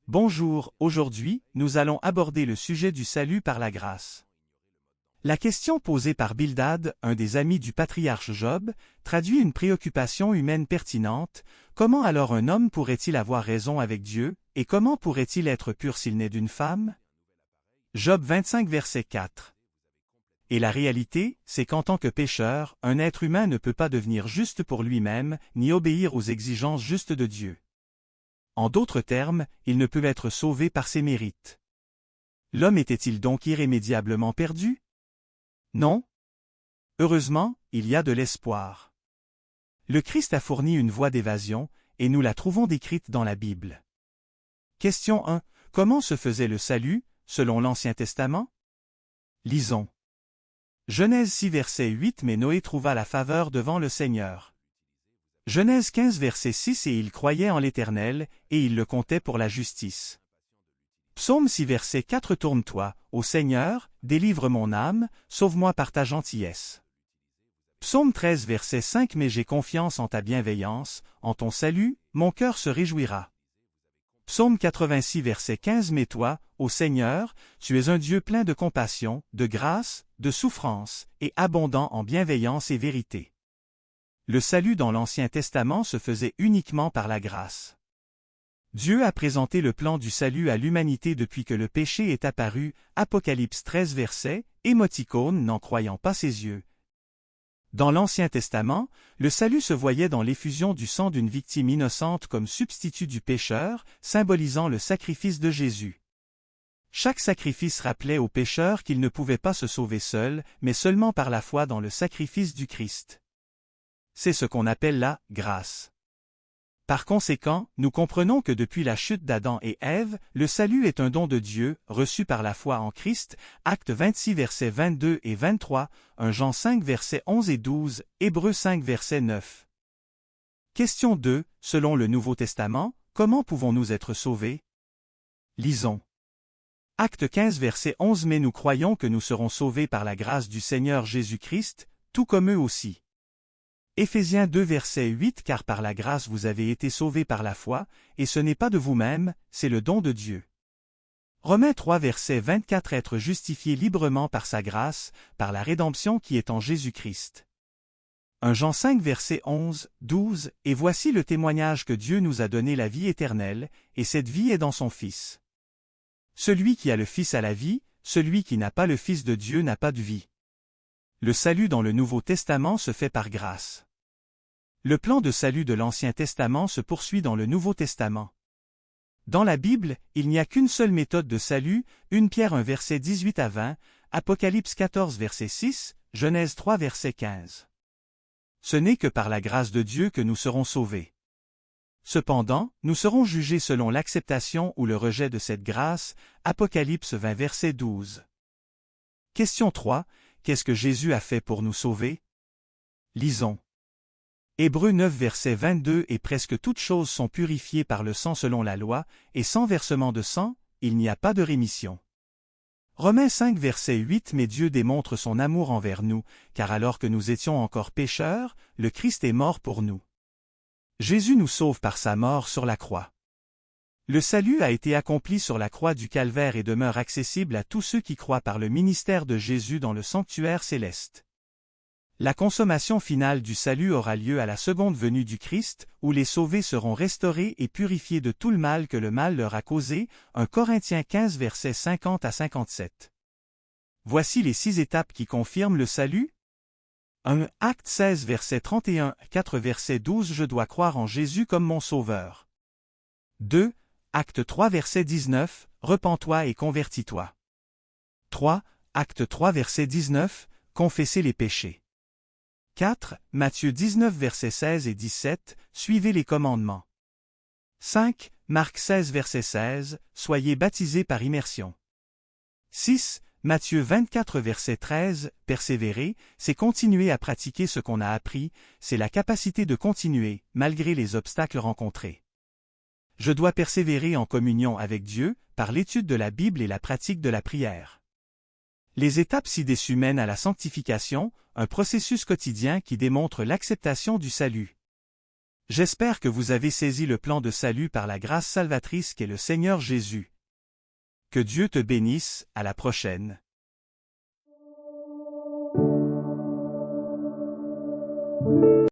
Bonjour, aujourd'hui, nous allons aborder le sujet du salut par la grâce. La question posée par Bildad, un des amis du patriarche Job, traduit une préoccupation humaine pertinente. Comment alors un homme pourrait-il avoir raison avec Dieu, et comment pourrait-il être pur s'il naît d'une femme? Job 25 verset 4. Et la réalité, c'est qu'en tant que pécheur, un être humain ne peut pas devenir juste pour lui-même, ni obéir aux exigences justes de Dieu. En d'autres termes, il ne peut être sauvé par ses mérites. L'homme était-il donc irrémédiablement perdu? Non. Heureusement, il y a de l'espoir. Le Christ a fourni une voie d'évasion, et nous la trouvons décrite dans la Bible. Question 1. Comment se faisait le salut, selon l'Ancien Testament? Lisons. Genèse 6 verset 8. Mais Noé trouva la faveur devant le Seigneur. Genèse 15 verset 6. Et il croyait en l'Éternel, et il le comptait pour la justice. Psaume 6 verset 4. Tourne-toi, ô Seigneur, délivre mon âme, sauve-moi par ta gentillesse. Psaume 13 verset 5. Mais j'ai confiance en ta bienveillance, en ton salut, mon cœur se réjouira. Psaume 86 verset 15. Mais toi, ô Seigneur, tu es un Dieu plein de compassion, de grâce, de souffrance, et abondant en bienveillance et vérité. Le salut dans l'Ancien Testament se faisait uniquement par la grâce. Dieu a présenté le plan du salut à l'humanité depuis que le péché est apparu, Apocalypse 13 verset, émoticône n'en croyant pas ses yeux. Dans l'Ancien Testament, le salut se voyait dans l'effusion du sang d'une victime innocente comme substitut du pécheur, symbolisant le sacrifice de Jésus. Chaque sacrifice rappelait au pécheur qu'il ne pouvait pas se sauver seul, mais seulement par la foi dans le sacrifice du Christ. C'est ce qu'on appelle la grâce. Par conséquent, nous comprenons que depuis la chute d'Adam et Ève, le salut est un don de Dieu, reçu par la foi en Christ, Actes 26 versets 22 et 23, 1 Jean 5 versets 11 et 12, Hébreux 5 verset 9. Question 2. Selon le Nouveau Testament, comment pouvons-nous être sauvés? Lisons. Actes 15 verset 11. Mais nous croyons que nous serons sauvés par la grâce du Seigneur Jésus-Christ, tout comme eux aussi. Éphésiens 2 verset 8. Car par la grâce vous avez été sauvés par la foi, et ce n'est pas de vous-même, c'est le don de Dieu. Romains 3 verset 24. Être justifié librement par sa grâce, par la rédemption qui est en Jésus-Christ. 1 Jean 5 verset 11, 12. Et voici le témoignage que Dieu nous a donné la vie éternelle, et cette vie est dans son Fils. Celui qui a le Fils a la vie, celui qui n'a pas le Fils de Dieu n'a pas de vie. Le salut dans le Nouveau Testament se fait par grâce. Le plan de salut de l'Ancien Testament se poursuit dans le Nouveau Testament. Dans la Bible, il n'y a qu'une seule méthode de salut, 1 Pierre 1 verset 18 à 20, Apocalypse 14 verset 6, Genèse 3 verset 15. Ce n'est que par la grâce de Dieu que nous serons sauvés. Cependant, nous serons jugés selon l'acceptation ou le rejet de cette grâce, Apocalypse 20 verset 12. Question 3. Qu'est-ce que Jésus a fait pour nous sauver? Lisons. Hébreux 9 verset 22. Et presque toutes choses sont purifiées par le sang selon la loi, et sans versement de sang, il n'y a pas de rémission. Romains 5 verset 8. Mais Dieu démontre son amour envers nous, car alors que nous étions encore pécheurs, le Christ est mort pour nous. Jésus nous sauve par sa mort sur la croix. Le salut a été accompli sur la croix du Calvaire et demeure accessible à tous ceux qui croient par le ministère de Jésus dans le sanctuaire céleste. La consommation finale du salut aura lieu à la seconde venue du Christ, où les sauvés seront restaurés et purifiés de tout le mal que le mal leur a causé, 1 Corinthiens 15 versets 50 à 57. Voici les 6 étapes qui confirment le salut. 1 Acte 16 verset 31, 4 verset 12. Je dois croire en Jésus comme mon sauveur. 2 Acte 3 verset 19, repens-toi et convertis-toi. 3 Acte 3 verset 19, confessez les péchés. 4 Matthieu 19 verset 16 et 17, suivez les commandements. 5 Marc 16 verset 16, soyez baptisés par immersion. 6 Matthieu 24 verset 13, persévérer, c'est continuer à pratiquer ce qu'on a appris, c'est la capacité de continuer, malgré les obstacles rencontrés. Je dois persévérer en communion avec Dieu, par l'étude de la Bible et la pratique de la prière. Les étapes ci-dessus mènent à la sanctification, un processus quotidien qui démontre l'acceptation du salut. J'espère que vous avez saisi le plan de salut par la grâce salvatrice qu'est le Seigneur Jésus. Que Dieu te bénisse, à la prochaine.